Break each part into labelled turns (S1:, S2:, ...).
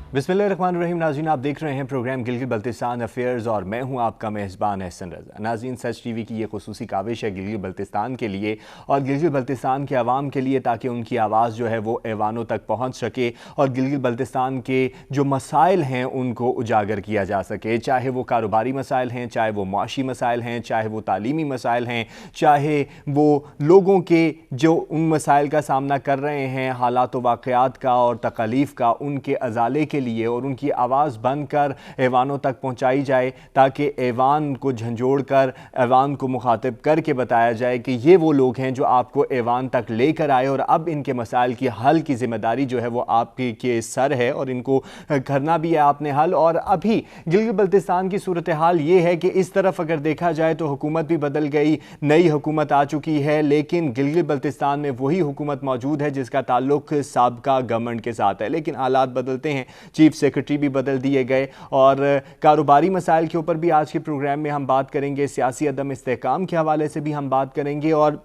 S1: बिस्मिल्लाहिर्रहमानिर्रहीम। नाज़रीन, आप देख रहे हैं प्रोग्राम गिलगित बल्तिस्तान अफेयर्स और मैं हूं आपका मेज़बान एहसन रज़ा। नाज़रीन, सच टीवी की ये खुसूसी काविश है गिलगित बल्तिस्तान के लिए और गिलगित बल्तिस्तान के आवाम के लिए, ताकि उनकी आवाज़ जो है वो ऐवानों तक पहुंच सके और गिलगित बल्तिस्तान के जो मसाइल हैं उनको उजागर किया जा सके। चाहे वो कारोबारी मसाइल हैं, चाहे वो मुआशी मसाइल हैं, चाहे वो तालीमी मसाइल हैं, चाहे वो लोगों के जो उन मसाइल का सामना कर रहे हैं, हालात व वाक़यात का और तकालीफ का, उनके अजाले के लिए और उनकी आवाज़ बनकर ऐवानों तक पहुंचाई जाए, ताकि ऐवान को झंझोड़ कर ऐवान को मुखातिब करके बताया जाए कि ये वो लोग हैं जो आपको ऐवान तक लेकर आए और अब इनके मसाइल की हल की ज़िम्मेदारी जो है वो आपके के सर है और इनको करना भी है आपने हल। और अभी गिलगित बल्तिस्तान की सूरत हाल ये है कि इस तरफ अगर देखा जाए तो हुकूमत भी बदल गई, नई हुकूमत आ चुकी है, लेकिन गिलगित बल्तिस्तान में वही हुकूमत मौजूद है जिसका ताल्लुक साबका गवर्नमेंट के साथ है। लेकिन हालात बदलते हैं, चीफ सेक्रेटरी भी बदल दिए गए और कारोबारी मसाइल के ऊपर भी आज के प्रोग्राम में हम बात करेंगे, सियासी अदम इस्तेहकाम के हवाले से भी हम बात करेंगे और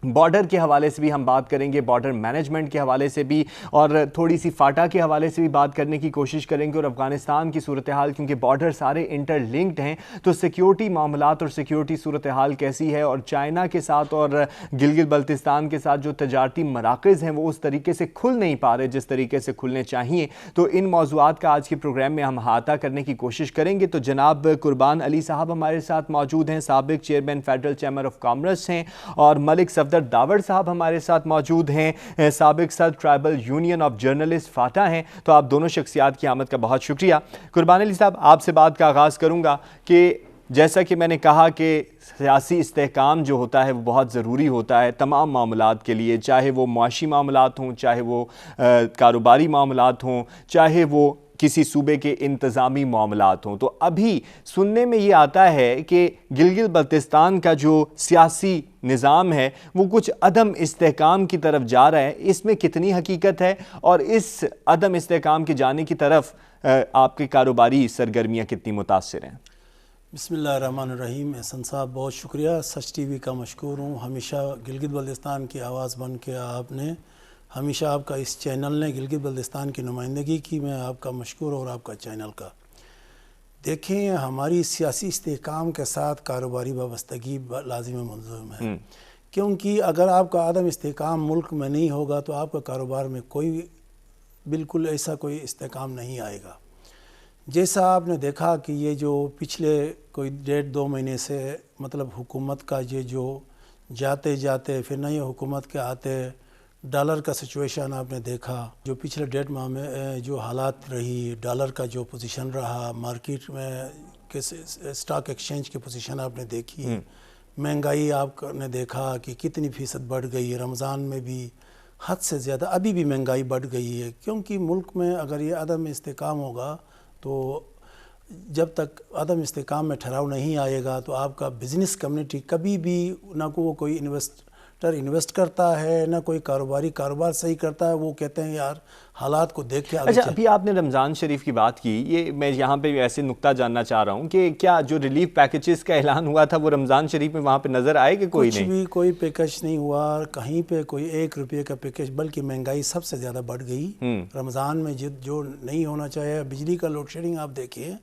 S1: बॉर्डर के हवाले से भी हम बात करेंगे, बॉर्डर मैनेजमेंट के हवाले से भी और थोड़ी सी फाटा के हवाले से भी बात करने की कोशिश करेंगे और अफ़गानिस्तान की सूरत हाल, क्योंकि बॉर्डर सारे इंटरलिंक्ड हैं, तो सिक्योरिटी मामलात और सिक्योरिटी सूरत हाल कैसी है और चाइना के साथ और गिलगित बल्तिस्तान के साथ जो तजारती मराकज़ हैं वो उस तरीके से खुल नहीं पा रहे जिस तरीके से खुलने चाहिए। तो इन मौज़ूआत का आज के प्रोग्राम में हम अहाता करने की कोशिश करेंगे। तो जनाब कुर्बान अली साहब हमारे साथ मौजूद हैं, साबिक chairman federal chamber of commerce हैं, और मलिक सफदर दावर साहब हमारे साथ मौजूद हैं, साबिक सदर ट्राइबल यूनियन ऑफ जर्नलिस्ट फाटा हैं। तो आप दोनों शख्सियात की आमद का बहुत शुक्रिया। कुर्बान अली साहब, आपसे बात का आगाज़ करूँगा कि जैसा कि मैंने कहा कि सियासी इस्तेहकाम जो होता है वो बहुत ज़रूरी होता है तमाम मामलात के लिए, चाहे वो मुआशी मामलात हों, चाहे वो कारोबारी मामलात हों, चाहे वो किसी सूबे के इंतज़ामी मामलात हों। तो अभी सुनने में ये आता है कि गिलगित बल्तिस्तान का जो सियासी निज़ाम है वो कुछ अदम इस्तेहकाम की तरफ जा रहा है, इसमें कितनी हकीकत है और इस अदम इस्तेहकाम के जाने की तरफ आपकी कारोबारी सरगर्मियाँ कितनी मुतासिर हैं?
S2: बिस्मिल्लाहिर्रहमानिर्रहीम। एहसन साहब, बहुत शुक्रिया, सच टीवी का मशकूर हूँ। हमेशा गिलगित बल्तिस्तान की आवाज़ बन के आपने हमेशा आपका इस चैनल ने गिलगित बल्तिस्तान की नुमाइंदगी की, मैं आपका मशकूर और आपका चैनल का। देखें, हमारी सियासी इस्तेहकाम के साथ कारोबारी वाबस्तगी लाजिम मुलज़म है, क्योंकि अगर आपका आदम इस्तेहकाम मुल्क में नहीं होगा तो आपका कारोबार में कोई बिल्कुल ऐसा कोई इस्तेहकाम नहीं आएगा। जैसा आपने देखा कि ये जो पिछले कोई 1.5-2 महीने से मतलब हुकूमत का ये जो जाते जाते फिर नई हुकूमत के आते डॉलर का सिचुएशन आपने देखा, जो पिछले 1.5 माह में जो हालात रही, डॉलर का जो पोजीशन रहा, मार्केट में के स्टॉक एक्सचेंज की पोजीशन आपने देखी, महंगाई आपने देखा कि कितनी फ़ीसद बढ़ गई है। रमज़ान में भी हद से ज़्यादा अभी भी महंगाई बढ़ गई है, क्योंकि मुल्क में अगर ये अदम इस्तेहकाम होगा तो जब तक अदम इस्तेहकाम में ठहराव नहीं आएगा तो आपका बिज़नेस कम्युनिटी कभी भी ना को कोई इन्वेस्ट करता है, ना कोई कारोबार सही करता है। वो कहते हैं यार हालात को देख के
S1: अच्छा, अभी आपने रमज़ान शरीफ की बात की, ये मैं यहाँ पे ऐसे नुक्ता जानना चाह रहा हूँ कि क्या जो रिलीफ पैकेजेस का ऐलान हुआ था वो रमज़ान शरीफ में वहाँ पे नज़र आए कि कोई नहीं?
S2: कुछ भी कोई पैकेज नहीं हुआ कहीं पे, कोई 1 रुपये का पैकेज, बल्कि महंगाई सबसे ज़्यादा बढ़ गई रमज़ान में। जो नहीं होना चाहिए, बिजली का लोड शेडिंग आप देखिए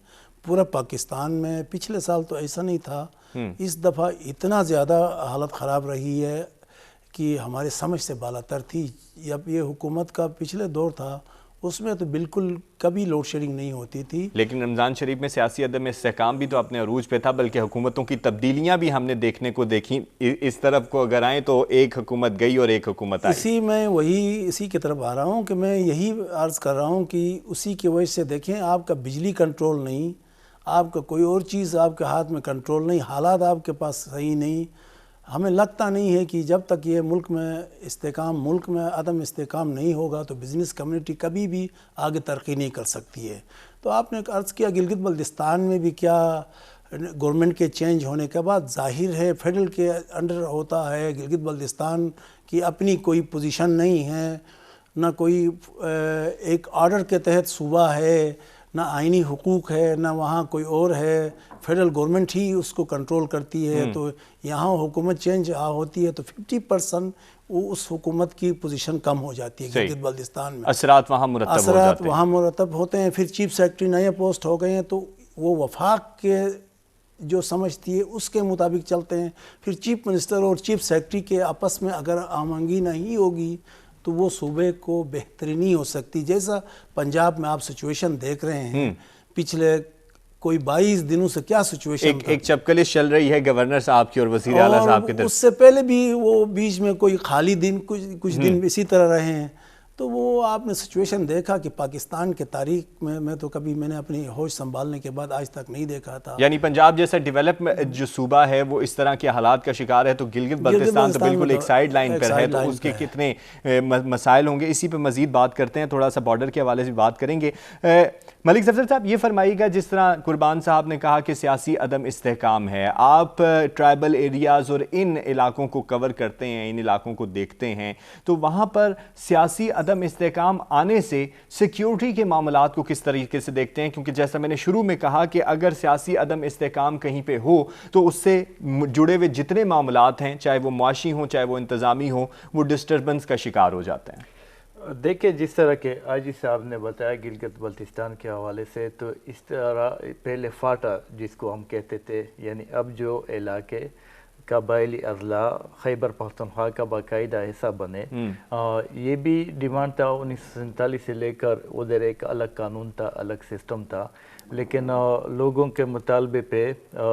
S2: पूरा पाकिस्तान में, पिछले साल तो ऐसा नहीं था, इस दफ़ा इतना ज़्यादा हालत ख़राब रही है कि हमारे समझ से बालातर थी। जब ये हुकूमत का पिछले दौर था उसमें तो बिल्कुल कभी लोड शेडिंग नहीं होती थी।
S1: लेकिन रमज़ान शरीफ में सियासी अदम इस्तेहकाम भी तो अपने अरूज पे था, बल्कि हुकूमतों की तब्दीलियां भी हमने देखने को देखी। इस तरफ को अगर आएँ तो एक हुकूमत गई और एक हुकूमत आई।
S2: इसी की तरफ आ रहा हूँ कि मैं यही अर्ज़ कर रहा हूँ कि उसी की वजह से देखें, आपका बिजली कंट्रोल नहीं, आपका कोई और चीज़ आपके हाथ में कंट्रोल नहीं, हालात आपके पास सही नहीं। हमें लगता नहीं है कि जब तक ये मुल्क में अदम इस्तेहकाम नहीं होगा तो बिज़नेस कम्युनिटी कभी भी आगे तरक्की नहीं कर सकती है। तो आपने अर्ज़ किया गिलगित बल्तिस्तान में भी क्या गवर्नमेंट के चेंज होने के बाद ज़ाहिर है फेडरल के अंडर होता है, गिलगित बल्तिस्तान की अपनी कोई पोजीशन नहीं है, ना कोई एक ऑर्डर के तहत सूबा है, نہ آئینی حقوق ہے نہ وہاں کوئی اور ہے, فیڈرل گورنمنٹ ہی اس کو کنٹرول کرتی ہے. تو یہاں حکومت چینج ہوتی ہے تو 50% اس حکومت کی پوزیشن کم ہو جاتی ہے گلگت بلتستان میں,
S1: اثرات وہاں
S2: مرتب ہوتے ہیں. پھر چیف سیکرٹری نئے پوسٹ ہو گئے ہیں تو وہ وفاق کے جو سمجھتی ہے اس کے مطابق چلتے ہیں. پھر چیف منسٹر اور چیف سیکرٹری کے آپس میں اگر آہنگی نہیں ہوگی تو وہ صوبے کو بہتری نہیں ہو سکتی. جیسا پنجاب میں آپ سچویشن دیکھ رہے ہیں, پچھلے کوئی 22 دنوں سے کیا سچویشن
S1: ایک چپکلش چل رہی ہے گورنر صاحب کی اور وزیر اعلیٰ صاحب کی طرف.
S2: اس سے پہلے بھی وہ بیچ میں کوئی خالی دن کچھ دن اسی طرح رہے ہیں. تو وہ آپ نے سچویشن دیکھا کہ پاکستان کے تاریخ میں تو کبھی میں نے اپنی ہوش سنبھالنے کے بعد آج تک نہیں دیکھا تھا.
S1: یعنی پنجاب جیسا ڈیولپ جو صوبہ ہے وہ اس طرح کے حالات کا شکار ہے, تو گلگت بلتستان تو بالکل ایک سائیڈ لائن پر ہے, تو اس کے کتنے مسائل ہوں گے. اسی پہ مزید بات کرتے ہیں, تھوڑا سا بارڈر کے حوالے سے بات کریں گے. ملک ظفر صاحب یہ فرمائیے گا, جس طرح قربان صاحب نے کہا کہ سیاسی عدم استحکام ہے, آپ ٹرائبل ایریاز اور ان علاقوں کو کور کرتے ہیں, ان علاقوں کو دیکھتے ہیں, تو وہاں پر سیاسی عدم استحکام آنے سے سیکیورٹی کے معاملات کو کس طریقے سے دیکھتے ہیں؟ کیونکہ جیسا میں نے شروع میں کہا کہ اگر سیاسی عدم استحکام کہیں پہ ہو تو اس سے جڑے ہوئے جتنے معاملات ہیں, چاہے وہ معاشی ہوں چاہے وہ انتظامی ہوں, وہ ڈسٹربنس کا شکار ہو جاتے ہیں.
S3: دیکھیں جس طرح کہ آجی صاحب نے بتایا گلگت بلتستان کے حوالے سے, تو اس طرح پہلے فاٹا جس کو ہم کہتے تھے, یعنی اب جو علاقے قبائلی اضلاع خیبر پختونخوا کا باقاعدہ حصہ بنے, یہ بھی ڈیمانڈ تھا 1947 سے لے کر. ادھر ایک الگ قانون تھا, الگ سسٹم تھا, لیکن لوگوں کے مطالبے پہ,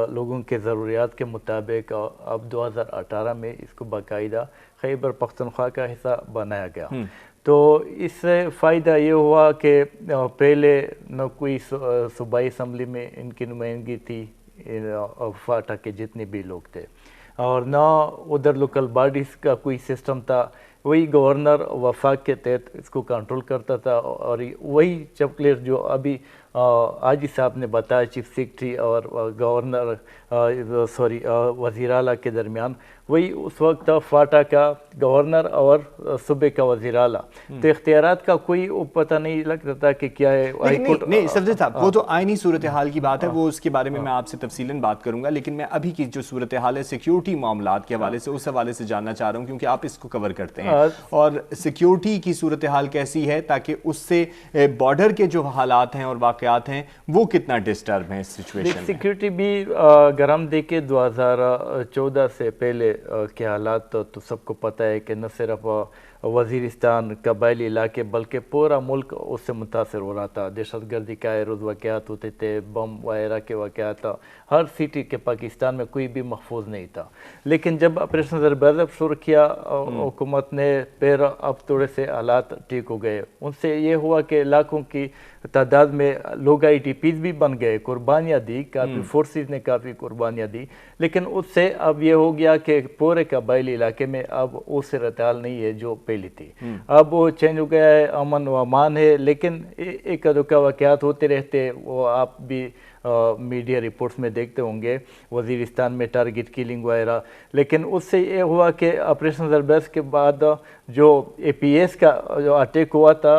S3: لوگوں کے ضروریات کے مطابق اب 2018 میں اس کو باقاعدہ خیبر پختونخوا کا حصہ بنایا گیا. تو اس سے فائدہ یہ ہوا کہ پہلے نہ کوئی صوبائی اسمبلی میں ان کی نمائندگی تھی, فاٹا کے جتنے بھی لوگ تھے, اور نہ ادھر لوکل باڈیز کا کوئی سسٹم تھا. وہی گورنر وفاق کے تحت اس کو کنٹرول کرتا تھا, اور وہی چپکلیٹ جو ابھی آجی صاحب نے بتایا چیف سیکرٹری اور گورنر وزیر اعلیٰ کے درمیان, وہی اس وقت فاٹا کا گورنر اور صوبے کا وزیر اعلیٰ. تو اختیارات کا کوئی پتہ نہیں لگتا تھا کہ کیا ہے.
S1: نہیں سفدر صاحب, وہ تو آئینی صورتحال کی بات ہے, وہ اس کے بارے میں آپ سے تفصیلاً بات کروں گا, لیکن میں ابھی کی جو صورتحال ہے سیکیورٹی معاملات کے حوالے سے, اس حوالے سے جاننا چاہ رہا ہوں, کیونکہ آپ اس کو کور کرتے ہیں, اور سیکیورٹی کی صورتحال کیسی ہے تاکہ اس سے بارڈر کے جو حالات ہیں اور واقعات ہیں وہ کتنا ڈسٹرب ہیں اس سچویشن میں.
S3: سیکیورٹی بھی گرم دیکھے 2014 سے پہلے کے حالات تو سب کو پتہ ہے کہ نہ صرف وزیرستان قبائلی علاقے بلکہ پورا ملک اس سے متاثر ہو رہا تھا. دہشت گردی کا روز واقعات ہوتے تھے, بم وغیرہ کے واقعات, ہر سٹی کے پاکستان میں کوئی بھی محفوظ نہیں تھا. لیکن جب آپریشن زربازب شروع کیا حکومت نے, پھر اب تھوڑے سے حالات ٹھیک ہو گئے. ان سے یہ ہوا کہ لاکھوں کی تعداد میں لوگ آئی ٹی پیز بھی بن گئے, قربانیاں دی, کافی فورسز نے کافی قربانیاں دی. لیکن اس سے اب یہ ہو گیا کہ پورے قبائلی علاقے میں اب اس صورتحال نہیں ہے جو پہلی تھی. اب وہ چینج ہو گیا ہے, امن و امان ہے, لیکن ایک دو واقعات ہوتے رہتے, وہ آپ بھی میڈیا رپورٹس میں دیکھتے ہوں گے, وزیرستان میں ٹارگٹ کلنگ وغیرہ. لیکن اس سے یہ ہوا کہ آپریشن زربیز کے بعد جو اے پی ایس کا جو اٹیک ہوا تھا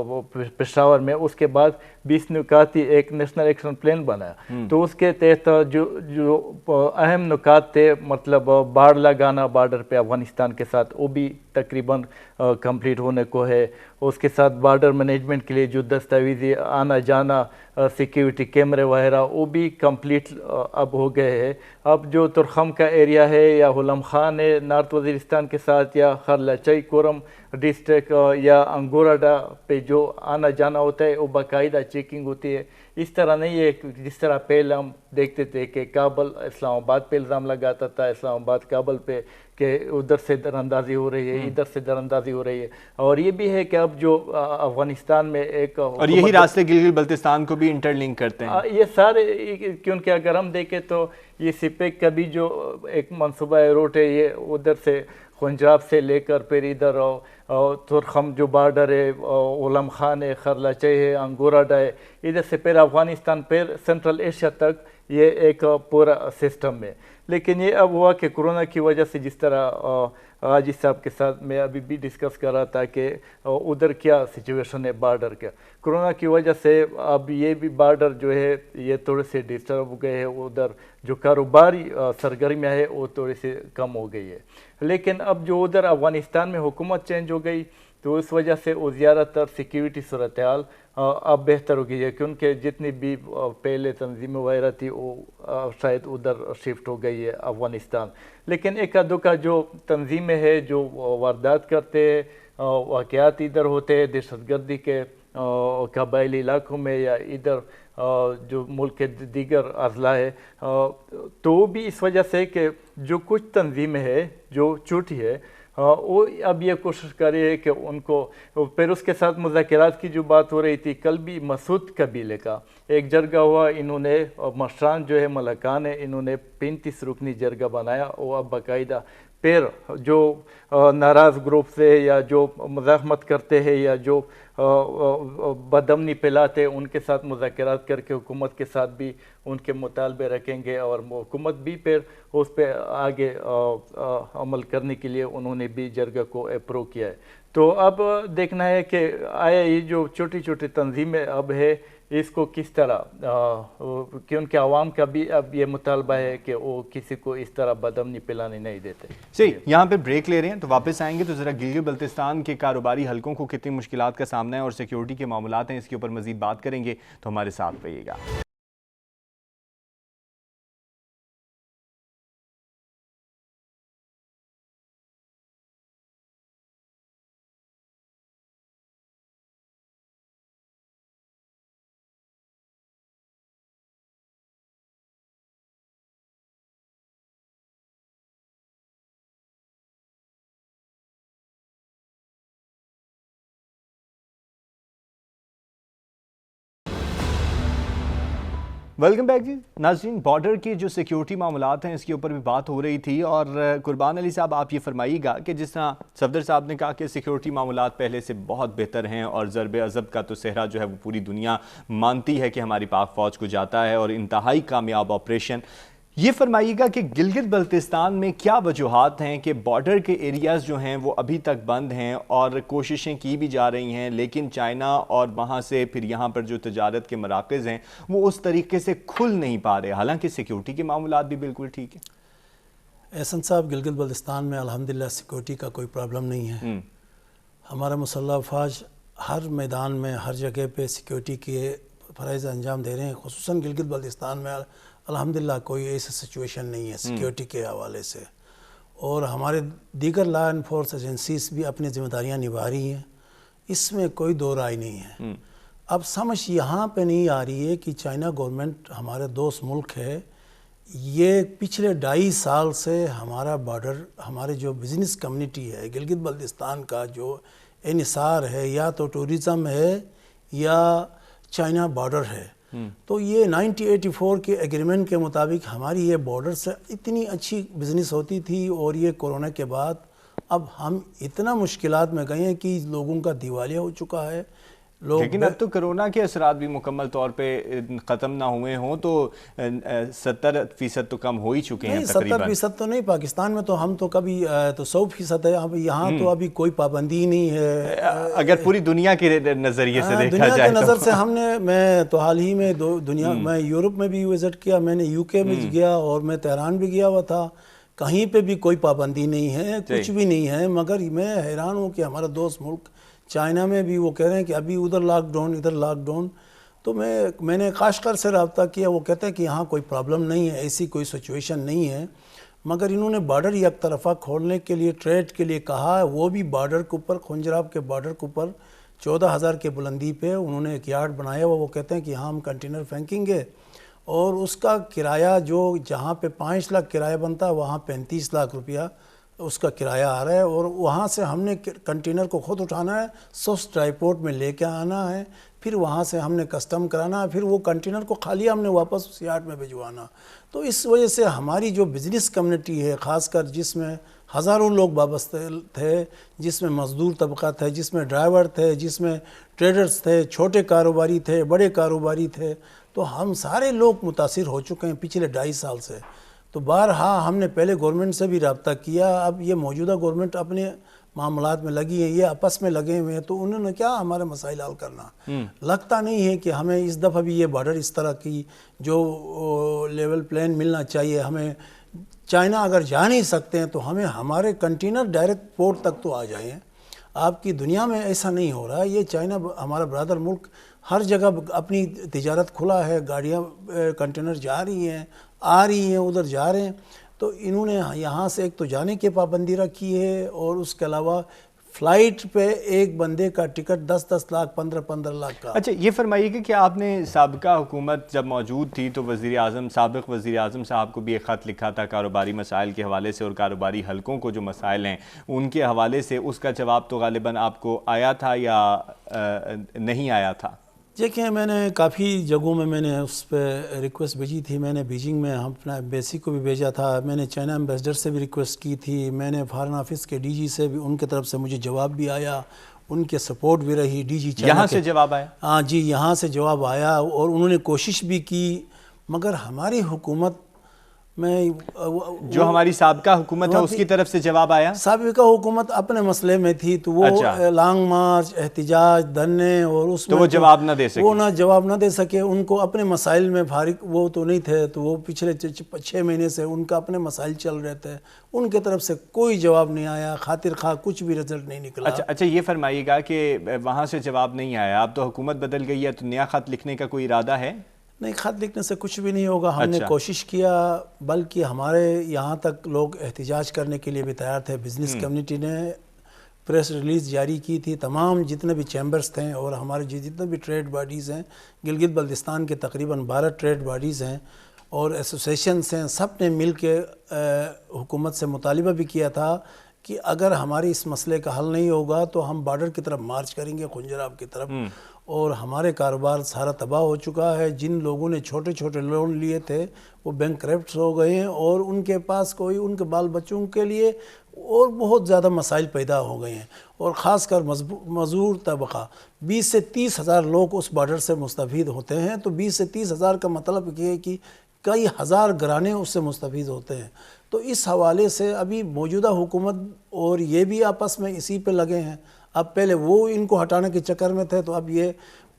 S3: وہ پشاور میں, اس کے بعد 20 نکاتی ایک نیشنل ایکشن پلان بنایا. تو اس کے تحت جو اہم نکات تھے, مطلب باڑ لگانا بارڈر پہ افغانستان کے ساتھ, وہ بھی تقریباً کمپلیٹ ہونے کو ہے. اس کے ساتھ بارڈر مینجمنٹ کے لیے جو دستاویزی آنا جانا, سیکیورٹی کیمرے وغیرہ, وہ بھی کمپلیٹ اب ہو گئے ہیں. اب جو ترخم کا ایریا ہے یا حلم خان ہے نارتھ وزیرستان کے ساتھ, یا خرلچائی کورم ڈسٹرکٹ یا انگوراڈا پہ جو آنا جانا ہوتا ہے وہ باقاعدہ چیکنگ ہوتی ہے. اس طرح نہیں ہے جس طرح پہلے ہم دیکھتے تھے کہ کابل اسلام آباد پہ الزام لگاتا تھا, اسلام آباد کابل پہ, کہ ادھر سے در اندازی ہو رہی ہے, ادھر سے در اندازی ہو رہی ہے. اور یہ بھی ہے کہ اب جو افغانستان میں ایک, اور
S1: یہی راستے گلگت بلتستان کو بھی انٹر لنک کرتے ہیں,
S3: یہ سارے, کیونکہ اگر ہم دیکھیں تو یہ سپیک کا بھی جو ایک منصوبہ روٹ ہے, یہ ادھر سے خنجاب سے لے کر پھر ادھر ترخم جو بارڈر ہے, علم خان ہے, خرلاچے ہے, انگوراڈا ہے, ادھر سے پھر افغانستان, پھر سینٹرل ایشیا تک ये एक पूरा सिस्टम में। लेकिन ये अब हुआ कि कोरोना की वजह से, जिस तरह आज इस साहब के साथ मैं अभी भी डिस्कस कर रहा था कि उधर क्या सिचुएशन है बॉर्डर का, कोरोना की वजह से अब ये भी बॉर्डर जो है ये थोड़े से डिस्टर्ब हो गए हैं, उधर जो कारोबारी सरगर्मियाँ है वो थोड़ी सी कम हो गई है। लेकिन अब जो उधर अफगानिस्तान में हुकूमत चेंज हो गई तो इस वजह से वो ज़्यादातर सिक्योरिटी सूरत हाल अब बेहतर हो गई है, क्योंकि जितनी भी पहले तंजीमें वगैरह थी वो शायद उधर शिफ्ट हो गई है अफगानिस्तान। लेकिन एक आधों का जो तंजीमें है जो वारदात करते हैं, वाक़यात इधर होते हैं दहशतगर्दी के कबायली इलाकों में या इधर जो मुल्क के दीगर अजला है, तो भी इस वजह से कि जो कुछ तंजीमें है जो झूठी है वो अब ये कोशिश कर रही है कि उनको, फिर उसके साथ मुज़ाकरात की जो बात हो रही थी, कल भी मसूद कबीले का एक जरगा हुआ, इन्होंने मशरान जो है मलकान है, इन्होंने 35 रुकनी जरगा बनाया। वो अब बाकायदा फिर जो नाराज़ ग्रुप से या जो मज़ाहमत करते हैं या जो बदमनी फैलाते हैं उनके साथ मुज़ाकरात करके हुकूमत के साथ भी उनके मुतालबे रखेंगे और हुकूमत भी फिर उस पर आगे अमल करने के लिए उन्होंने भी जरगा को अप्रूव किया है। तो अब देखना है कि आया ये जो छोटी छोटी तंजीमें अब है इसको किस तरह, क्योंकि आवाम का भी अब ये मुतालबा है कि वो किसी को इस तरह बदमनी पिलाने नहीं देते।
S1: सही, यहाँ पे ब्रेक ले रहे हैं तो वापस आएंगे तो ज़रा गिलगित बल्तिस्तान के कारोबारी हलकों को कितनी मुश्किलात का सामना है और सिक्योरिटी के मामलात हैं, इसके ऊपर मज़ीद बात करेंगे, तो हमारे साथ रहिएगा। वेलकम बैक जी नाज़रीन। बॉर्डर की जो सिक्योरिटी मामलात हैं इसके ऊपर भी बात हो रही थी और कुर्बान अली साहब आप ये फरमाइएगा कि जिस तरह सफदर साहब ने कहा कि सिक्योरिटी मामलात पहले से बहुत बेहतर हैं और ज़रब अज़ब का तो सेहरा जो है वो पूरी दुनिया मानती है कि हमारी पाक फ़ौज को जाता है और इंतहाई कामयाब ऑपरेशन, ये फरमाइएगा कि गिलगित बल्तिस्तान में क्या वजूहात हैं कि बॉर्डर के एरियाज़ जो हैं वो अभी तक बंद हैं और कोशिशें की भी जा रही हैं, लेकिन चाइना और वहाँ से फिर यहाँ पर जो तजारत के मराकज़ हैं वो उस तरीके से खुल नहीं पा रहे, हालांकि सिक्योरिटी के मामलात भी बिल्कुल ठीक है।
S2: एहसन साहब, गिलगित बल्तिस्तान में अल्हम्दुलिल्लाह सिक्योरिटी का कोई प्रॉब्लम नहीं है। हमारा मुसल्लह अफ़वाज हर मैदान में हर जगह पे सिक्योरिटी के फ़राइज़ अंजाम दे रहे हैं। खुसूसन गिलगित बल्तिस्तान में अल्हम्दुलिल्लाह कोई ऐसा सिचुएशन नहीं है सिक्योरिटी के हवाले से, और हमारे दीगर लॉ एनफोर्स एजेंसीज भी अपनी जिम्मेदारियां निभा रही हैं, इसमें कोई दो राय नहीं है। अब समझ यहाँ पे नहीं आ रही है कि चाइना गवर्नमेंट हमारे दोस्त मुल्क है, ये पिछले 2.5 साल से हमारा बॉर्डर, हमारे जो बिज़नेस कम्युनिटी है गिलगित बल्तिस्तान का जो इन्हिसार है, या तो टूरिज़म है या चाइना बॉर्डर है। तो ये 1984 के एग्रीमेंट के मुताबिक हमारी ये बॉर्डर से इतनी अच्छी बिज़नेस होती थी, और ये कोरोना के बाद अब हम इतना मुश्किलात में गए हैं कि लोगों का दिवालिया हो चुका है।
S1: लेकिन अब तो कोरोना के असरात भी मुकम्मल तौर पे ख़त्म ना हुए हों तो 70% तो कम हो ही चुके हैं तकरीबन।
S2: 70% तो नहीं, पाकिस्तान में तो हम तो कभी तो 100% है। अब यहाँ तो अभी कोई पाबंदी ही नहीं है,
S1: अगर पूरी दुनिया के नज़रिए से देखा
S2: दुनिया
S1: जाए
S2: के नज़र से। मैं तो हाल ही में दुनिया मैं यूरोप में भी विज़िट किया, मैंने यूके में गया और मैं तेहरान भी गया हुआ था, कहीं पे भी कोई पाबंदी नहीं है, कुछ भी नहीं है। मगर मैं हैरान हूँ कि हमारा दोस्त मुल्क चाइना में भी वो कह रहे हैं कि अभी उधर लॉकडाउन इधर लॉकडाउन। तो मैंने काशगर से रब्ता किया, वो कहते हैं कि यहाँ कोई प्रॉब्लम नहीं है, ऐसी कोई सिचुएशन नहीं है। मगर इन्होंने बॉर्डर एक तरफा खोलने के लिए, ट्रेड के लिए कहा है, वो भी बॉर्डर के ऊपर, खुंजराब के बॉर्डर के ऊपर 14,000 के बुलंदी पे उन्होंने एक यार्ड बनाया हुआ। वो कहते हैं कि यहाँ हम कंटेनर फेंकेंगे और उसका किराया जो जहाँ पे 5 लाख किराया बनता है वहाँ 35 लाख रुपया उसका किराया आ रहा है, और वहाँ से हमने कंटेनर को ख़ुद उठाना है, सोस ट्राईपोर्ट में लेके आना है, फिर वहाँ से हमने कस्टम कराना है, फिर वो कंटेनर को खाली हमने वापस उस यार्ड में भिजवाना। तो इस वजह से हमारी जो बिज़नेस कम्युनिटी है, ख़ासकर जिसमें हज़ारों लोग वाबस्ते थे, जिसमें मज़दूर तबका थे, जिसमें ड्राइवर थे, जिसमें ट्रेडर्स थे, छोटे कारोबारी थे, बड़े कारोबारी थे, تو ہم سارے لوگ متاثر ہو چکے ہیں پچھلے 2.5 سال سے. تو بہرحال ہم نے پہلے گورنمنٹ سے بھی رابطہ کیا. اب یہ موجودہ گورنمنٹ اپنے معاملات میں لگی ہیں, یہ آپس میں لگے ہوئے ہیں, تو انہوں نے کیا ہمارے مسائل حل کرنا. لگتا نہیں ہے کہ ہمیں اس دفعہ بھی یہ بارڈر اس طرح کی جو لیول پلین ملنا چاہیے. ہمیں چائنا اگر جا نہیں سکتے ہیں تو ہمیں ہمارے کنٹینر ڈائریکٹ پورٹ تک تو آ جائیں. آپ کی دنیا میں ایسا نہیں ہو رہا. یہ چائنا ہمارا برادر ملک ہر جگہ اپنی تجارت کھلا ہے, گاڑیاں کنٹینر جا رہی ہیں, آ رہی ہیں, ادھر جا رہے ہیں. تو انہوں نے یہاں سے ایک تو جانے کی پابندی رکھی ہے, اور اس کے علاوہ فلائٹ پہ ایک بندے کا ٹکٹ 10-10 لاکھ 15-15 لاکھ کا.
S1: اچھا یہ فرمائیے کہ کیا آپ نے سابقہ حکومت جب موجود تھی تو سابق وزیر اعظم صاحب کو بھی ایک خط لکھا تھا کاروباری مسائل کے حوالے سے, اور کاروباری حلقوں کو جو مسائل ہیں ان کے حوالے سے, اس کا جواب تو غالباً آپ کو آیا تھا یا نہیں آیا تھا؟
S2: دیکھیں میں نے کافی جگہوں میں نے اس پہ ریکویسٹ بھیجی تھی. میں نے بیجنگ میں اپنا ایمبیسی کو بھی بھیجا تھا, میں نے چائنا ایمبیسڈر سے بھی ریکویسٹ کی تھی, میں نے فارن آفس کے ڈی جی سے بھی, ان کی طرف سے مجھے جواب بھی آیا, ان کے سپورٹ بھی رہی. ڈی جی چائنا
S1: یہاں سے جواب آیا؟
S2: ہاں جی, یہاں سے جواب آیا, اور انہوں نے کوشش بھی کی. مگر ہماری حکومت میں
S1: جو ہماری سابقہ حکومت ہے اس کی طرف سے جواب آیا؟
S2: سابقہ حکومت اپنے مسئلے میں تھی, تو وہ لانگ مارچ, احتجاج, دھرنے, اور اس میں
S1: تو وہ جواب نہ دے سکے.
S2: وہ نہ جواب نہ دے سکے. ان کو اپنے مسائل میں فارغ وہ تو نہیں تھے, تو وہ پچھلے 6 مہینے سے ان کا اپنے مسائل چل رہے تھے. ان کی طرف سے کوئی جواب نہیں آیا, خاطر خواہ کچھ بھی رزلٹ نہیں نکلا.
S1: اچھا یہ فرمائیے گا کہ وہاں سے جواب نہیں آیا, اب تو حکومت بدل گئی ہے, تو نیا خط لکھنے کا کوئی ارادہ ہے؟
S2: نہیں, خط لکھنے سے کچھ بھی نہیں ہوگا. ہم نے کوشش کیا, بلکہ ہمارے یہاں تک لوگ احتجاج کرنے کے لیے بھی تیار تھے. بزنس کمیونٹی نے پریس ریلیز جاری کی تھی, تمام جتنے بھی چیمبرز تھے اور ہمارے جتنے بھی ٹریڈ باڈیز ہیں, گلگت بلتستان کے تقریباً 12 ٹریڈ باڈیز ہیں اور ایسوسیشنز ہیں, سب نے مل کے حکومت سے مطالبہ بھی کیا تھا کہ اگر ہماری اس مسئلے کا حل نہیں ہوگا تو ہم بارڈر کی طرف مارچ کریں گے, خنجراب کی طرف. اور ہمارے کاروبار سارا تباہ ہو چکا ہے. جن لوگوں نے چھوٹے چھوٹے لون لیے تھے وہ بینک کرپٹ ہو گئے ہیں, اور ان کے پاس کوئی ان کے بال بچوں کے لیے اور بہت زیادہ مسائل پیدا ہو گئے ہیں. اور خاص کر مزدور طبقہ 20 سے 30 ہزار لوگ اس بارڈر سے مستفید ہوتے ہیں. تو 20 سے 30 ہزار کا مطلب یہ ہے کہ کئی ہزار گھرانے اس سے مستفید ہوتے ہیں. تو اس حوالے سے ابھی موجودہ حکومت اور یہ بھی آپس میں اسی پہ لگے ہیں. اب پہلے وہ ان کو ہٹانے کے چکر میں تھے, تو اب یہ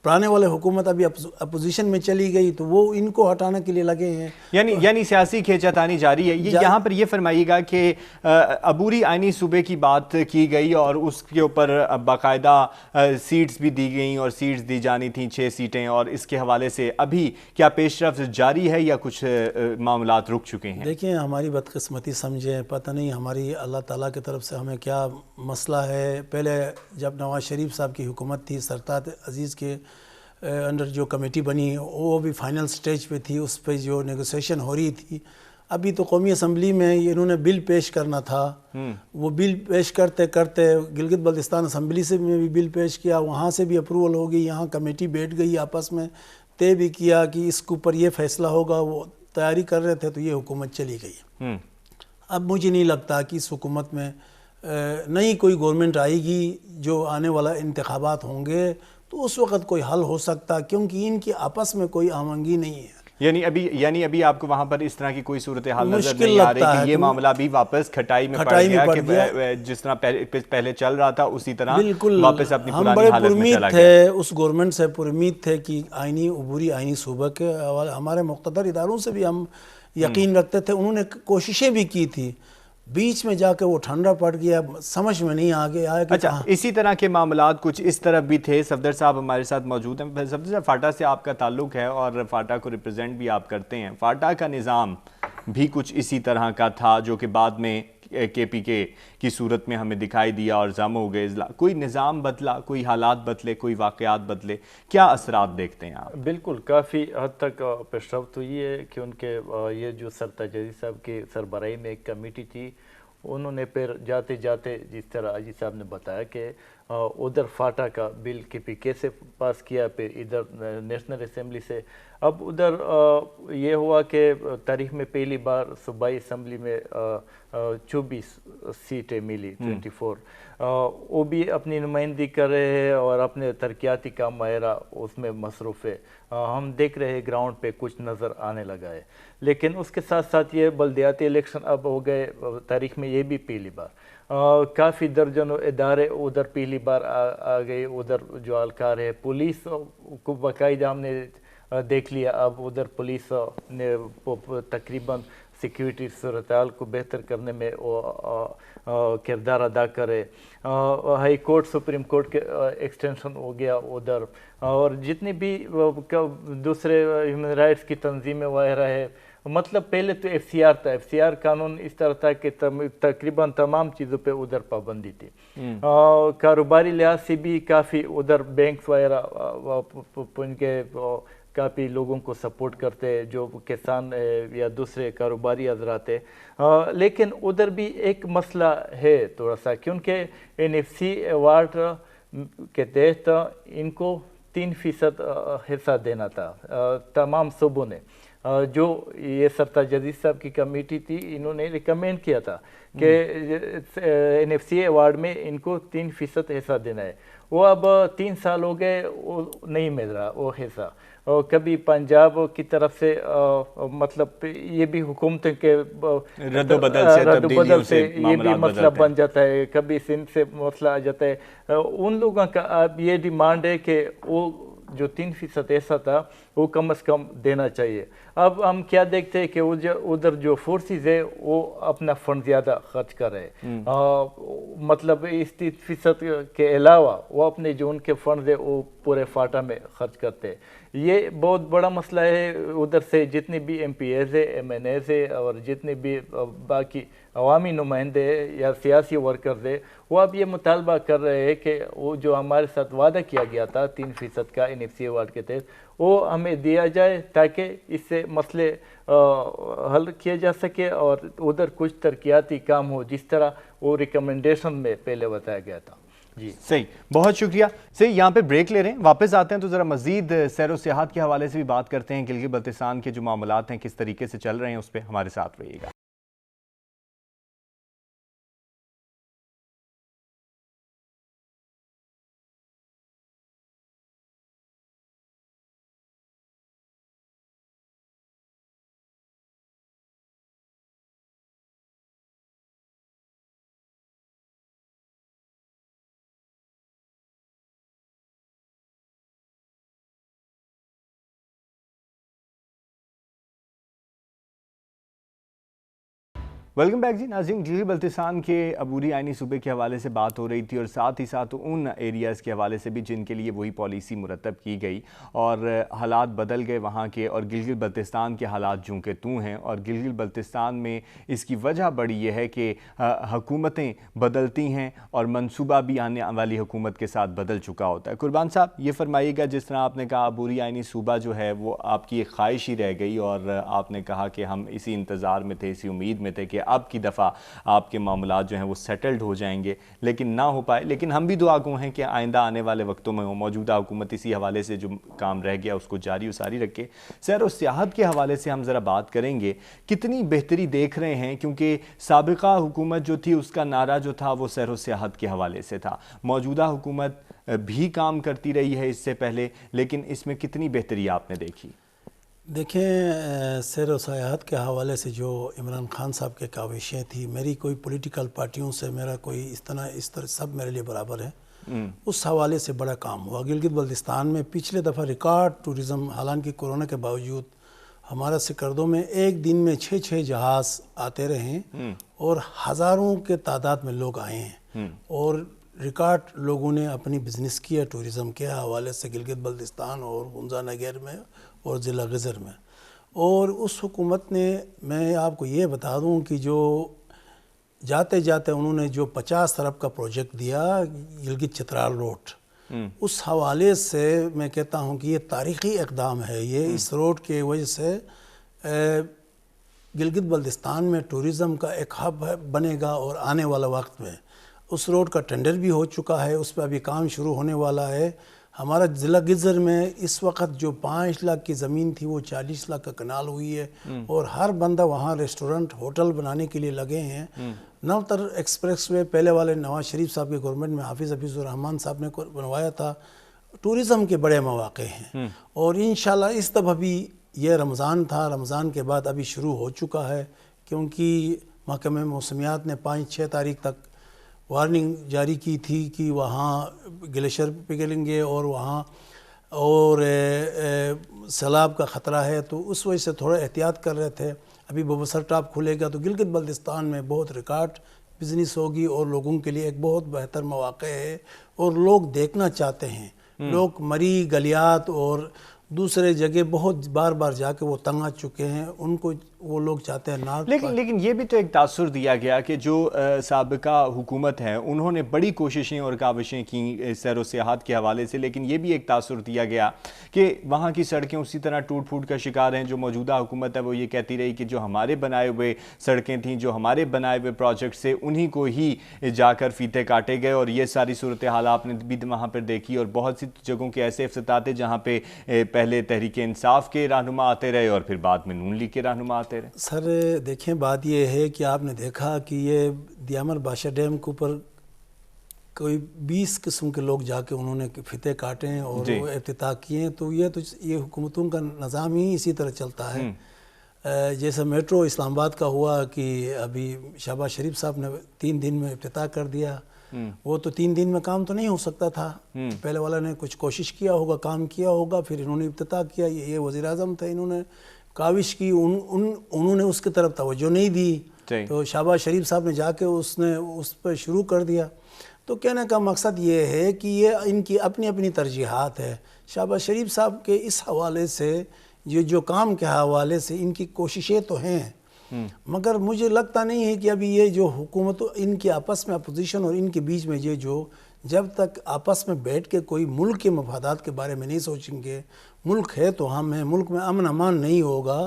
S2: پرانے والے حکومت ابھی اپوزیشن میں چلی گئی, تو وہ ان کو ہٹانے کے لیے لگے ہیں.
S1: یعنی سیاسی کھینچاتانی جاری ہے. یہاں پر یہ فرمائیے گا کہ عبوری آئینی صوبے کی بات کی گئی اور اس کے اوپر باقاعدہ سیٹس بھی دی گئیں, اور سیٹس دی جانی تھیں 6 سیٹیں, اور اس کے حوالے سے ابھی کیا پیش رفت جاری ہے یا کچھ معاملات رک چکے ہیں؟
S2: دیکھیں ہماری بدقسمتی سمجھیں, پتہ نہیں ہماری اللہ تعالیٰ کی طرف سے ہمیں کیا مسئلہ ہے. پہلے جب نواز شریف صاحب کی حکومت تھی, سرتاج عزیز کے انڈر جو کمیٹی بنی وہ بھی فائنل سٹیج پہ تھی, اس پہ جو نیگوسیشن ہو رہی تھی. ابھی تو قومی اسمبلی میں انہوں نے بل پیش کرنا تھا, وہ بل پیش کرتے کرتے گلگت بلتستان اسمبلی سے میں بھی بل پیش کیا, وہاں سے بھی اپروول ہو گئی, یہاں کمیٹی بیٹھ گئی, آپس میں طے بھی کیا کہ اس کے اوپر یہ فیصلہ ہوگا. وہ تیاری کر رہے تھے تو یہ حکومت چلی گئی. اب مجھے نہیں لگتا کہ اس حکومت میں نئی کوئی گورنمنٹ آئے گی. جو آنے والا انتخابات ہوں گے تو اس وقت کوئی حل ہو سکتا, کیونکہ ان کی آپس میں کوئی آہنگی نہیں ہے.
S1: یعنی ابھی آپ کو وہاں پر اس طرح کی کوئی صورتحال نظر نہیں آ رہی کہ یہ معاملہ بھی واپس کھٹائی میں پڑ گیا, کہ جس طرح پہلے چل رہا تھا اسی طرح واپس اپنی پرانی حالت میں چلا گیا؟
S2: تھے اس گورنمنٹ سے پر امید تھے کہ عبوری آئینی صوبہ کے ہمارے مقتدر اداروں سے بھی ہم یقین رکھتے تھے. انہوں نے کوششیں بھی کی تھی, بیچ میں جا کے وہ ٹھنڈا پڑ گیا, سمجھ میں نہیں آگے آیا.
S1: اچھا اسی طرح کے معاملات کچھ اس طرف بھی تھے. صفدر صاحب ہمارے ساتھ موجود ہیں. صفدر صاحب, فاٹا سے آپ کا تعلق ہے اور فاٹا کو ریپرزینٹ بھی آپ کرتے ہیں. فاٹا کا نظام بھی کچھ اسی طرح کا تھا جو کہ بعد میں کے پی کے کی صورت میں ہمیں دکھائی دیا اور ضم ہو گئے. کوئی نظام بدلا, کوئی حالات بدلے, کوئی واقعات بدلے, کیا اثرات دیکھتے ہیں آپ؟
S3: بالکل کافی حد تک پیش رفت ہوئی ہے کہ ان کے یہ جو سرتاج عزیز صاحب کی سربراہی میں ایک کمیٹی تھی, انہوں نے پھر جاتے جاتے جس طرح عزیز صاحب نے بتایا کہ उधर फाटा का बिल KPK से पास किया, फिर इधर नेशनल असेंबली से। अब उधर ये हुआ कि तारीख में पहली बार सूबाई असम्बली में 24 सीटें मिली, 24। वो भी अपनी नुमाइंदगी कर रहे हैं और अपने तरक्याती काम माहिरा उसमें मसरूफ़ है। हम देख रहे हैं ग्राउंड पे कुछ नज़र आने लगा है। लेकिन उसके साथ साथ ये बल्दियाती इलेक्शन अब हो गए तारीख में, ये भी पहली बार। काफ़ी दर्जनों इदारे उधर पहली बार आ गए। उधर जो अलकार है, पुलिस को बाकायदा हमने देख लिया। अब उधर पुलिस ने तकरीबन सिक्योरिटी सूरत-ए-हाल को बेहतर करने में वो किरदार अदा करे। हाई कोर्ट, सुप्रीम कोर्ट के एक्सटेंशन हो गया उधर, और जितनी भी दूसरे ह्यूमन राइट्स की तंजीमें वगैरह है। मतलब पहले तो FCR था, FCR कानून इस तरह था कि तकरीबन तमाम चीज़ों पे उधर पाबंदी थी। कारोबारी लिहाज से भी काफ़ी उधर बैंक्स वगैरह उनके काफ़ी लोगों को सपोर्ट करते हैं, जो किसान या दूसरे कारोबारी हजरात है। लेकिन उधर भी एक मसला है थोड़ा सा, क्योंकि NFC अवार्ड के तहत इनको 3% हिस्सा देना था तमाम सूबों ने। जो ये सरताज अजीज साहब की कमेटी थी, इन्होंने रिकमेंड किया था कि NFC अवार्ड में इनको 3% हिस्सा देना है। वो अब 3 साल हो गए, वो नहीं मिल रहा वो हिस्सा। और कभी पंजाब की तरफ से मतलब ये भी हुकूमत के रद्दोबदल से ये भी मसला बन जाता है, कभी सिंध से मसला आ जाता है। उन लोगों का अब ये डिमांड है कि वो जो 3% ऐसा था वो कम से कम देना चाहिए। अब हम क्या देखते हैं कि उधर जो फोर्सेस है वो अपना फंड ज़्यादा खर्च कर रहे हैं। मतलब इस 3% के अलावा वो अपने जो उनके फंड है वो पूरे फाटा में खर्च करते हैं। ये बहुत बड़ा मसला है। उधर से जितने भी MPs है, MNAs है और जितने भी बाकी अवामी नुमाइंदे या सियासी वर्कर्स है, वो अब ये मुतालबा कर रहे हैं कि वो जो हमारे साथ वादा किया गया था 3% का NFC अवार्ड के तहत, वो हमें दिया जाए ताकि इससे मसले हल किए जा सके और उधर कुछ तरक्याती काम हो, जिस तरह वो रिकमेंडेशन में पहले बताया गया था। जी
S1: सही, बहुत शुक्रिया। सही, यहाँ पे ब्रेक ले रहे हैं, वापस आते हैं तो ज़रा मज़ीद सैर व सियाहत के हवाले से भी बात करते हैं। गिलगित बल्तिस्तान के जो मामलात हैं किस तरीके से चल रहे हैं, उस पर हमारे साथ रहिएगा। वेलकम बैक जी नाज़रीन। गिलगित बल्तिस्तान के अबूरी आइनी सूबे के हवाले से बात हो रही थी और साथ ही साथ उन एरियाज़ के हवाले से भी जिनके लिए वही पॉलिसी मुरतब की गई और हालात बदल गए वहाँ के, और गिलगित बल्तिस्तान के हालात जूं के तूं हैं। और गिलगित बल्तिस्तान में इसकी वजह बड़ी ये है कि हुकूमतें बदलती हैं और मनसूबा भी आने वाली हुकूमत के साथ बदल चुका होता है। कुर्बान साहब, ये फरमाइएगा, जिस तरह आपने कहा अबूरी आइनी सूबा जो है वो आपकी एक ख्वाहिश ही रह गई और आपने कहा कि हम इसी इंतज़ार में थे, इसी उम्मीद में थे कि अब की दफ़ा आपके मामलात जो हैं वो सेटल्ड हो जाएंगे, लेकिन ना हो पाए। लेकिन हम भी दुआ गो हैं कि आइंदा आने वाले वक्तों में मौजूदा हुकूमत इसी हवाले से जो काम रह गया उसको जारी उसारी रखे। सैर और सियाहत के हवाले से हम ज़रा बात करेंगे, कितनी बेहतरी देख रहे हैं, क्योंकि साबिका हुकूमत जो थी उसका नारा जो था वो सैर और सियाहत के हवाले से था। मौजूदा हुकूमत भी काम करती रही है इससे पहले, लेकिन इसमें कितनी बेहतरी आपने देखी?
S2: देखें, सैर व सियाहत के हवाले से जो इमरान खान साहब के काविशें थी, मेरी कोई पॉलिटिकल पार्टियों से मेरा कोई इस तरह सब मेरे लिए बराबर है। उस हवाले से बड़ा काम हुआ गिलगित बल्तिस्तान में। पिछले दफ़ा रिकॉर्ड टूरिज़म, हालांकि कोरोना के बावजूद हमारा सिकरदों में एक दिन में 6 जहाज़ आते रहे और हज़ारों के तादाद में लोग आए हैं और रिकॉर्ड लोगों ने अपनी बिज़नेस किया टूरिज़म के हवाले से गिलगित बल्तिस्तान और हुंजा नगर में और ज़िला गज़र में। और उस हुकूमत ने, मैं आपको ये बता दूं कि जो जाते जाते उन्होंने जो 50 अरब का प्रोजेक्ट दिया गिलगित चित्राल रोड, उस हवाले से मैं कहता हूं कि ये तारीख़ी इक़दाम है। ये इस रोड के वजह से गिलगित बल्तिस्तान में टूरिज़म का एक हब बनेगा और आने वाला वक्त में उस रोड का टेंडर भी हो चुका है, उस पर अभी काम शुरू होने वाला है। हमारा ज़िला गिज्जर में इस वक्त जो 5 लाख की ज़मीन थी वो 40 लाख का कनाल हुई है, और हर बंदा वहाँ रेस्टोरेंट होटल बनाने के लिए लगे हैं। नवतर एक्सप्रेस वे पहले वाले नवाज शरीफ साहब के गवर्नमेंट में हाफिज़ हफीज़ुर रहमान साहब ने बनवाया था। टूरिज़म के बड़े मौक़े हैं, और इंशाल्लाह इस दफ़ा भी ये रमज़ान था, रमज़ान के बाद अभी शुरू हो चुका है, क्योंकि महकमे मौसमियात ने 5-6 तारीख तक वार्निंग जारी की थी कि वहाँ ग्लेशियर पिघलेंगे और वहाँ और सैलाब का ख़तरा है, तो उस वजह से थोड़ा एहतियात कर रहे थे। अभी बबसर टॉप खुलेगा तो गिलगित बल्तिस्तान में बहुत रिकॉर्ड बिजनेस होगी, और लोगों के लिए एक बहुत बेहतर मौक़ा है, और लोग देखना चाहते हैं। लोग मरी गलियात और दूसरे जगह बहुत बार बार जाके वो तंग आ चुके हैं, उनको वो लोग चाहते हैं नॉर्थ।
S1: लेकिन ये भी तो एक तासुर दिया गया कि जो साबिका हुकूमत है उन्होंने बड़ी कोशिशें और काविशें की सैर व सियाहत के हवाले से, लेकिन ये भी एक तासुर दिया गया कि वहाँ की सड़कें उसी तरह टूट फूट का शिकार हैं। जो मौजूदा हुकूमत है वो ये कहती रही कि जो हमारे बनाए हुए सड़कें थीं, जो हमारे बनाए हुए प्रोजेक्ट से, उन्हीं को ही जाकर फीते काटे गए, और ये सारी सूरत हाल आपने भी वहाँ पर देखी। और बहुत सी जगहों के ऐसे इफ्तिताह थे जहाँ पे पहले तहरीक इंसाफ के रहनुमा आते रहे और फिर बाद में नून लीग के रहनुमा आते रहे।
S2: सर देखें, बात ये है कि आपने देखा कि ये दियामर बादशाह डैम के ऊपर कोई 20 किस्म के लोग जाके उन्होंने फीते काटे हैं और वो इफ्तिताह किए हैं। तो ये हुकूमतों का निज़ाम ही इसी तरह चलता है। जैसे मेट्रो इस्लामाबाद का हुआ कि अभी शहबाज शरीफ साहब ने 3 दिन में इफ्तिताह कर दिया। वो तो 3 दिन में काम तो नहीं हो सकता था, पहले वाला ने कुछ कोशिश किया होगा, काम किया होगा, फिर इन्होंने इफ्तिताह किया। ये वज़ीर आज़म थे, इन्होंने काविश की, उन्होंने उसकी तरफ तवज्जो नहीं दी, तो शहबाज शरीफ साहब ने जाके उसने उस पर शुरू कर दिया। तो कहने का मकसद ये है कि ये इनकी अपनी अपनी तरजीहात है। शहबाज शरीफ साहब के इस हवाले से, ये जो काम के हवाले से इनकी कोशिशें तो हैं, मगर मुझे लगता नहीं है कि अभी ये जो हुकूमत इनकी आपस में अपोजिशन और इनके बीच में ये जो, जब तक आपस में बैठ के कोई मुल्क के मफादात के बारे में नहीं सोचेंगे, मुल्क है तो हम हैं, मुल्क में अमन अमान नहीं होगा,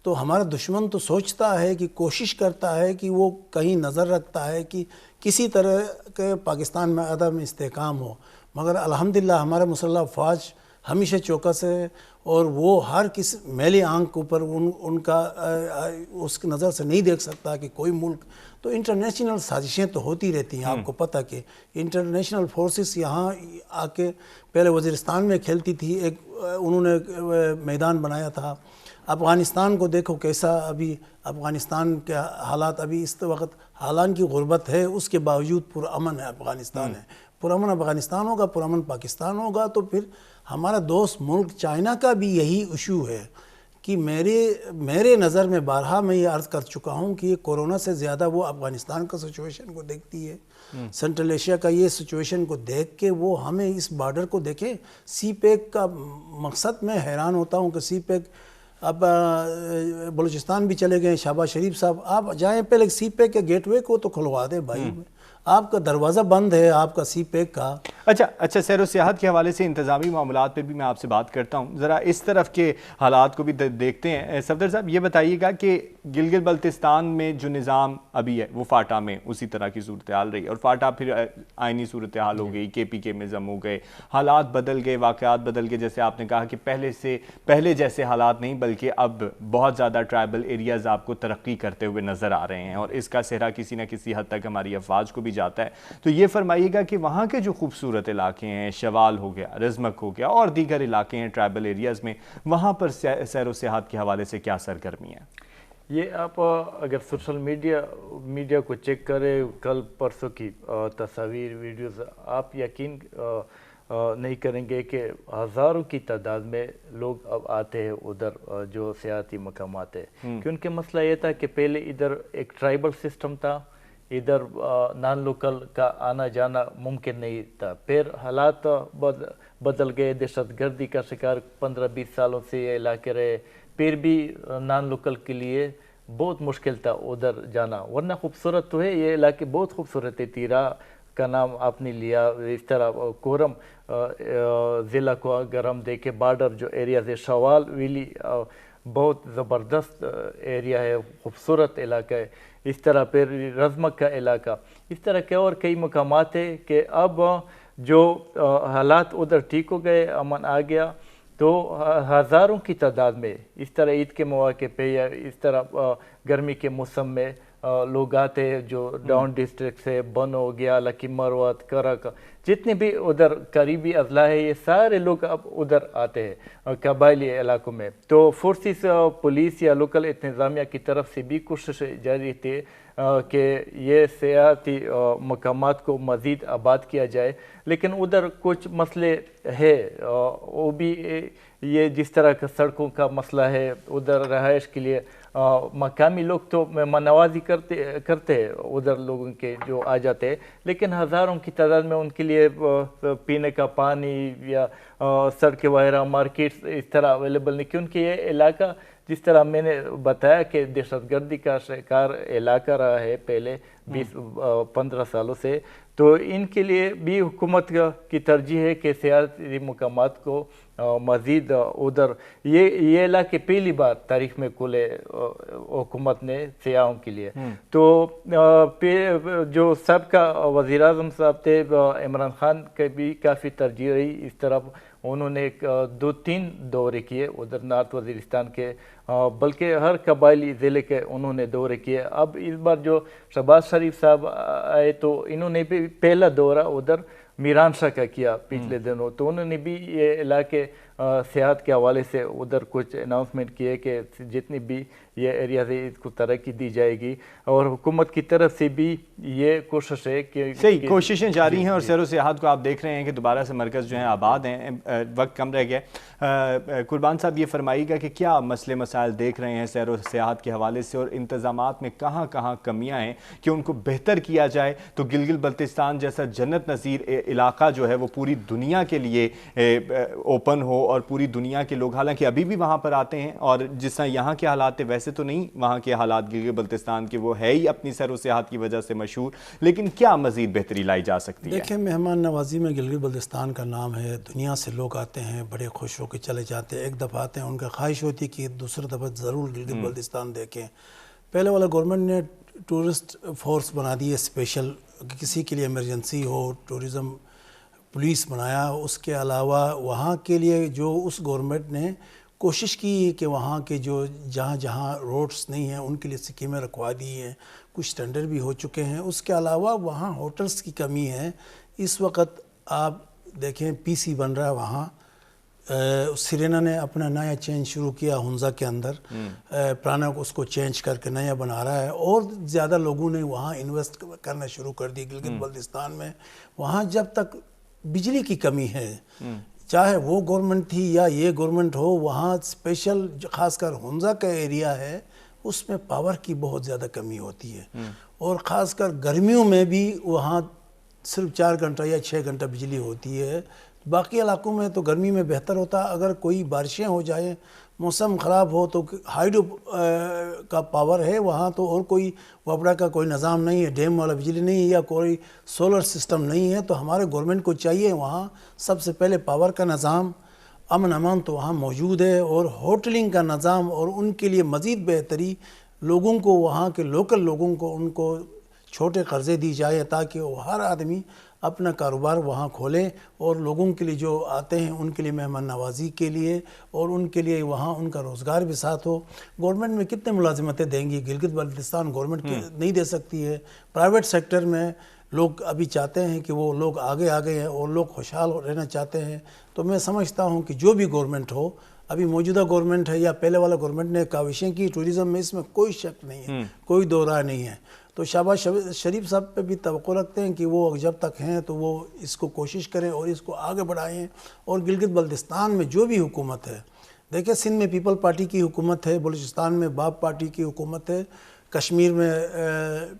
S2: तो हमारा दुश्मन तो सोचता है कि कोशिश करता है कि वो कहीं नज़र रखता है कि किसी तरह के पाकिस्तान में अदम इस्तेहकाम हो। मगर अल्हम्दुलिल्लाह हमारा मुसल्लह फ़ौज हमेशा चौकस है, और वो हर किस मैली आंख के ऊपर उनका उसकी नज़र से नहीं देख सकता कि कोई मुल्क। तो इंटरनेशनल साजिशें तो होती रहती हैं, आपको पता कि इंटरनेशनल फोर्सेस यहाँ आके पहले वज़ीरिस्तान में खेलती थी, एक उन्होंने मैदान बनाया था। अफ़गानिस्तान को देखो कैसा, अभी अफ़गानिस्तान के हालात अभी इस वक्त हालांकि गुर्बत है, उसके बावजूद पुरअमन है अफ़गानिस्तान है। पुरअमन अफ़गानिस्तान होगा, पुरअमन पाकिस्तान होगा। तो फिर हमारा दोस्त मुल्क चाइना का भी यही इशू है कि मेरे नज़र में बारहा मैं ये अर्ज़ कर चुका हूँ कि ये कोरोना से ज़्यादा वो अफ़गानिस्तान का सिचुएशन को देखती है, सेंट्रल एशिया का ये सिचुएशन को देख के वो हमें इस बॉर्डर को देखें। सी पैक का मकसद, मैं हैरान होता हूँ कि सी पैक अब बलूचिस्तान भी चले गए शहबाज शरीफ साहब, आप जाएँ पहले सी पैक के गेटवे को तो खुलवा दे भाई, आपका दरवाज़ा बंद है आपका सी पैक का।
S1: अच्छा, सैर व सियाहत के हवाले से इंतज़ामी मामलात पे भी मैं आपसे बात करता हूँ। ज़रा इस तरफ के हालात को भी देखते हैं। सफदर साहब, ये बताइएगा कि गिलगित बल्तिस्तान में जो निज़ाम अभी है वो फाटा में उसी तरह की सूरत हाल रही, और फाटा फिर आइनी सूरत हाल हो गई, KPK में जम हो गए, हालात बदल गए, वाक़यात बदल गए। जैसे आपने कहा कि पहले जैसे हालात नहीं, बल्कि अब बहुत ज़्यादा ट्राइबल एरियाज़ आपको तरक्की करते हुए नज़र आ रहे हैं, और इसका सेहरा किसी न किसी हद तक हमारी अफवाज को भी जाता है। तो ये फरमाइएगा कि वहाँ के जो खूबसूरत इलाके हैं, शवाल हो गया, रज़मक हो गया, और दीगर इलाके हैं ट्राइबल एरियाज़ में, वहाँ पर सैर व सियाहत के हवाले से क्या सरगर्मी है?
S3: ये आप अगर सोशल मीडिया को चेक करें, कल परसों की तस्वीर वीडियोस, आप यकीन नहीं करेंगे कि हज़ारों की तादाद में लोग अब आते हैं उधर जो सियाहती मकामात है। क्योंकि मसला ये था कि पहले इधर एक ट्राइबल सिस्टम था, इधर नॉन लोकल का आना जाना मुमकिन नहीं था। फिर हालात बदल गए, दहशतगर्दी का शिकार 15-20 सालों से ये इलाके रहे, फिर भी नॉन लोकल के लिए बहुत मुश्किल था उधर जाना। वरना खूबसूरत तो है ये इलाके, बहुत खूबसूरत है। तीरा का नाम आपने लिया, इस तरह कोरम ज़िला को अगर हम देखें, बॉर्डर जो एरियाज है, शवाल वैली بہت زبردست ایریا ہے، خوبصورت علاقہ ہے. اس طرح پھر رزمک کا علاقہ، اس طرح کے اور کئی مقامات ہیں کہ اب جو حالات ادھر ٹھیک ہو گئے، امن آ گیا، تو ہزاروں کی تعداد میں اس طرح عید کے مواقع پہ یا اس طرح گرمی کے موسم میں لوگ آتے ہیں جو ڈاؤن ڈسٹرکٹ سے، بن ہو گیا، لکی مروت، کرک، جتنے بھی ادھر قریبی اضلاع ہے، یہ سارے لوگ اب ادھر آتے ہیں قبائلی علاقوں میں. تو فورسز، پولیس یا لوکل انتظامیہ کی طرف سے بھی کوشش جاری تھی کہ یہ سیاحتی مقامات کو مزید آباد کیا جائے، لیکن ادھر کچھ مسئلے ہے. وہ بھی یہ جس طرح کا سڑکوں کا مسئلہ ہے، ادھر رہائش کے لیے مقامی لوگ تو مہمان نوازی کرتے ہیں ادھر لوگوں کے جو آ جاتے ہیں، لیکن ہزاروں کی تعداد میں ان کے لیے پینے کا پانی یا سڑکیں وغیرہ، مارکیٹس اس طرح اویلیبل نہیں، کیونکہ یہ علاقہ جس طرح میں نے بتایا کہ دہشت گردی کا شکار علاقہ رہا ہے پہلے 20-15 سالوں سے. تو ان کے لیے بھی حکومت کی ترجیح ہے کہ سیاحتی مقامات کو مزید ادھر، یہ علاقے پہلی بار تاریخ میں کھلے حکومت نے سیاحوں کے لیے. تو جو سابقہ وزیر اعظم صاحب تھے عمران خان کے بھی کافی ترجیح رہی اس طرف، انہوں نے 2-3 دورے کیے ادھر نارتھ وزیرستان کے، بلکہ ہر قبائلی ضلع کے انہوں نے دورے کیے. اب اس بار جو شہباز شریف صاحب آئے تو انہوں نے بھی پہلا دورہ ادھر میران شاہ کا کیا پچھلے دنوں، تو انہوں نے بھی یہ علاقے سیاحت کے حوالے سے ادھر کچھ اناؤنسمنٹ کیے کہ جتنی بھی یہ ایریاز ہے اس کو ترقی دی جائے گی، اور حکومت کی طرف سے بھی یہ کوشش ہے کہ
S1: صحیح کوششیں جاری ہیں. اور سیر و سیاحت کو آپ دیکھ رہے ہیں کہ دوبارہ سے مرکز جو ہیں آباد ہیں، وقت کم رہ گیا. قربان صاحب یہ فرمائیے گا کہ کیا مسئلے مسائل دیکھ رہے ہیں سیر و سیاحت کے حوالے سے، اور انتظامات میں کہاں کہاں کمیاں ہیں کہ ان کو بہتر کیا جائے تو گلگت بلتستان جیسا جنت نظیر علاقہ جو ہے وہ پوری دنیا کے لیے اوپن ہو، اور پوری دنیا کے لوگ حالانکہ ابھی بھی وہاں پر آتے ہیں، اور جس طرح یہاں کے حالات ہیں ویسے تو نہیں وہاں کے حالات گلگت بلتستان کے، وہ ہے ہی اپنی سیر و سیاحت کی وجہ سے مشہور، لیکن کیا مزید بہتری لائی جا سکتی ہے؟
S2: دیکھیں، مہمان نوازی میں گلگت بلتستان کا نام ہے، دنیا سے لوگ آتے ہیں، بڑے خوش ہو کے چلے جاتے ہیں. ایک دفعہ آتے ہیں، ان کا خواہش ہوتی ہے کہ دوسرا دفعہ ضرور گلگت بلتستان دیکھیں. پہلے والا گورنمنٹ نے ٹورسٹ فورس بنا دی ہے اسپیشل، کسی کے لیے ایمرجنسی ہو، ٹورزم پولیس بنایا. اس کے علاوہ وہاں کے لیے جو اس گورنمنٹ نے کوشش کی کہ وہاں کے جو جہاں جہاں روڈز نہیں ہیں ان کے لیے اسکیمیں رکھوا دی ہیں، کچھ ٹینڈر بھی ہو چکے ہیں. اس کے علاوہ وہاں ہوٹلز کی کمی ہے. اس وقت آپ دیکھیں پی سی بن رہا ہے وہاں، سرینا نے اپنا نیا چینج شروع کیا ہنزا کے اندر، پرانا اس کو چینج کر کے نیا بنا رہا ہے، اور زیادہ لوگوں نے وہاں انویسٹ کرنا شروع کر دی گلگت بلتستان میں. وہاں جب تک بجلی کی کمی ہے، چاہے وہ گورنمنٹ تھی یا یہ گورنمنٹ ہو، وہاں اسپیشل خاص کر ہنزا کا ایریا ہے، اس میں پاور کی بہت زیادہ کمی ہوتی ہے. اور خاص کر گرمیوں میں بھی وہاں صرف 4 گھنٹہ یا 6 گھنٹہ بجلی ہوتی ہے. باقی علاقوں میں تو گرمی میں بہتر ہوتا. اگر کوئی بارشیں ہو جائیں، موسم خراب ہو، تو ہائیڈرو کا پاور ہے وہاں تو، اور کوئی وپڑا کا کوئی نظام نہیں ہے، ڈیم والا بجلی نہیں ہے یا کوئی سولر سسٹم نہیں ہے. تو ہمارے گورنمنٹ کو چاہیے وہاں سب سے پہلے پاور کا نظام، امن امان تو وہاں موجود ہے، اور ہوٹلنگ کا نظام، اور ان کے لیے مزید بہتری، لوگوں کو وہاں کے لوکل لوگوں کو ان کو چھوٹے قرضے دی جائے تاکہ وہ ہر آدمی اپنا کاروبار وہاں کھولیں، اور لوگوں کے لیے جو آتے ہیں ان کے لیے مہمان نوازی کے لیے، اور ان کے لیے وہاں ان کا روزگار بھی ساتھ ہو. گورنمنٹ میں کتنے ملازمتیں دیں گی؟ گلگت بلتستان گورنمنٹ نہیں دے سکتی ہے. پرائیویٹ سیکٹر میں لوگ ابھی چاہتے ہیں کہ وہ لوگ آگے ہیں اور لوگ خوشحال رہنا چاہتے ہیں. تو میں سمجھتا ہوں کہ جو بھی گورنمنٹ ہو، ابھی موجودہ گورنمنٹ ہے یا پہلے والا گورنمنٹ نے کاوشیں کی ٹورزم میں، اس میں کوئی شک نہیں ہے، کوئی دو رائے نہیں ہے. تو شہباز شریف صاحب پہ بھی توقع رکھتے ہیں کہ وہ جب تک ہیں تو وہ اس کو کوشش کریں اور اس کو آگے بڑھائیں. اور گلگت بلتستان میں جو بھی حکومت ہے، دیکھیں سندھ میں پیپل پارٹی کی حکومت ہے، بلوچستان میں باب پارٹی کی حکومت ہے، کشمیر میں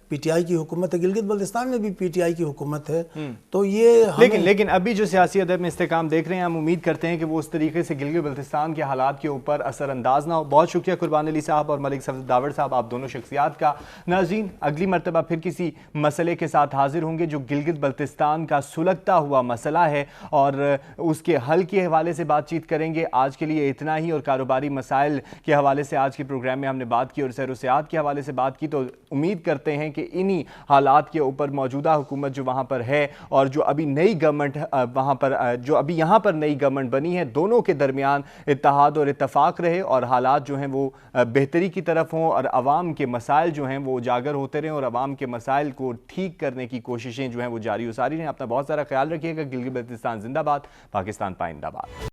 S2: پی ٹی آئی کی حکومت ہے, گلگت بلتستان میں بھی پی ٹی آئی کی حکومت ہے. تو یہ
S1: لیکن ابھی جو سیاسی عدم میں استحکام دیکھ رہے ہیں, ہم امید کرتے ہیں کہ وہ اس طریقے سے گلگت بلتستان کے حالات کے اوپر اثر انداز نہ ہو. بہت شکریہ قربان علی صاحب اور ملک صفدر داوڑ صاحب, آپ دونوں شخصیات کا. ناظرین, اگلی مرتبہ پھر کسی مسئلے کے ساتھ حاضر ہوں گے جو گلگت بلتستان کا سلگتا ہوا مسئلہ ہے, اور اس کے حل کے حوالے سے بات چیت کریں گے. آج کے لیے اتنا ہی, اور کاروباری مسائل کے حوالے سے آج کے پروگرام میں ہم نے بات کی, اور سیر و سیاحت کے حوالے سے بات کی. تو امید کرتے ہیں کہ انہی حالات کے اوپر موجودہ حکومت جو وہاں پر ہے, اور جو ابھی نئی گورنمنٹ وہاں پر جو ابھی یہاں پر نئی گورنمنٹ بنی ہے, دونوں کے درمیان اتحاد اور اتفاق رہے, اور حالات جو ہیں وہ بہتری کی طرف ہوں, اور عوام کے مسائل جو ہیں وہ اجاگر ہوتے رہیں, اور عوام کے مسائل کو ٹھیک کرنے کی کوششیں جو ہیں وہ جاری و ساری رہیں. اپنا بہت سارا خیال رکھیے گا. گلگت بلتستان زندہ باد, پاکستان پائندہ باد.